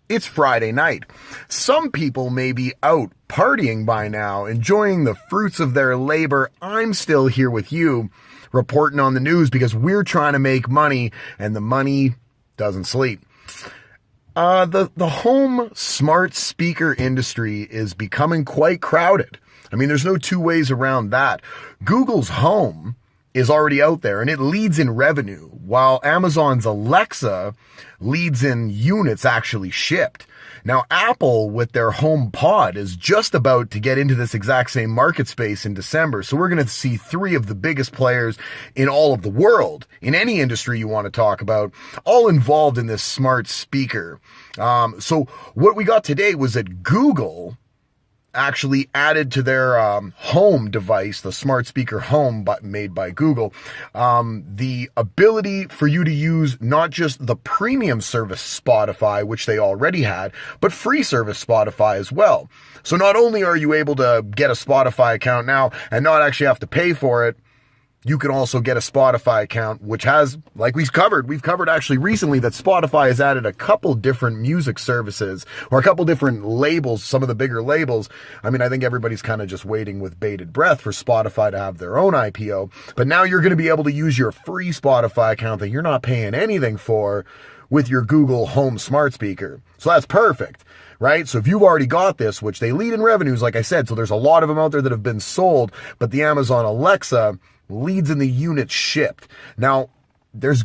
It's Friday night. Some people may be out partying by now, enjoying the fruits of their labor. I'm still here with you, reporting on the news because we're trying to make money, and the money doesn't sleep. The home smart speaker industry is becoming quite crowded. I mean, there's no two ways around that. Google's Home is already out there and it leads in revenue, while Amazon's Alexa leads in units actually shipped. Now, Apple with their Home Pod is just about to get into this exact same market space in December. So we're going to see three of the biggest players in all of the world, in any industry you want to talk about, all involved in this smart speaker. So what we got today was that Google actually added to their home device, the smart speaker Home made by Google, the ability for you to use not just the premium service Spotify, which they already had, but free service Spotify as well. So not only are you able to get a Spotify account now and not actually have to pay for it, you can also get a Spotify account, which has, like we've covered actually recently that Spotify has added a couple different music services or a couple different labels, some of the bigger labels. I mean, I think everybody's kind of just waiting with bated breath for Spotify to have their own IPO. But now you're going to be able to use your free Spotify account that you're not paying anything for with your Google Home smart speaker. So that's perfect, right? So if you've already got this, which they lead in revenues, like I said, so there's a lot of them out there that have been sold, but the Amazon Alexa leads in the units shipped. Now, there's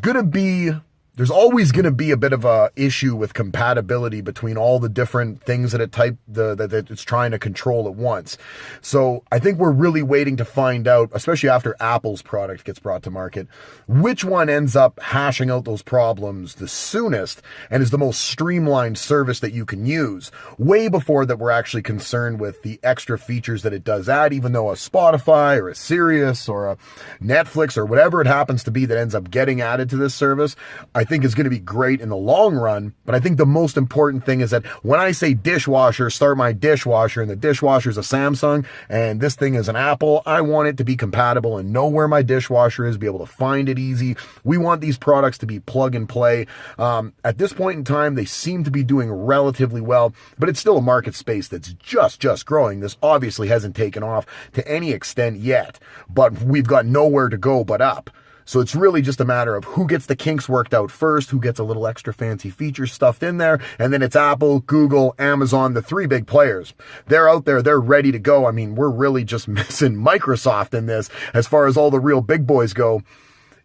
always going to be a bit of a issue with compatibility between all the different things that that it's trying to control at once. So I think we're really waiting to find out, especially after Apple's product gets brought to market, which one ends up hashing out those problems the soonest and is the most streamlined service that you can use, way before that we're actually concerned with the extra features that it does add, even though a Spotify or a Sirius or a Netflix or whatever it happens to be that ends up getting added to this service, I think is going to be great in the long run. But I think the most important thing is that when I say dishwasher, start my dishwasher, and the dishwasher is a Samsung and this thing is an Apple, I want it to be compatible and know where my dishwasher is, be able to find it easy. We want these products to be plug and play. At this point in time, they seem to be doing relatively well, but it's still a market space that's just growing. This obviously hasn't taken off to any extent yet, but we've got nowhere to go but up. So it's really just a matter of who gets the kinks worked out first, who gets a little extra fancy features stuffed in there, and then it's Apple, Google, Amazon, the three big players. They're out there, they're ready to go. I mean, we're really just missing Microsoft in this as far as all the real big boys go.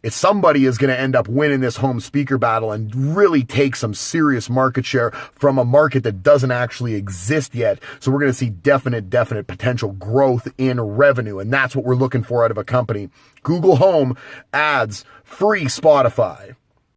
If somebody is going to end up winning this home speaker battle and really take some serious market share from a market that doesn't actually exist yet. So we're going to see definite potential growth in revenue. And that's what we're looking for out of a company. Google Home adds free Spotify.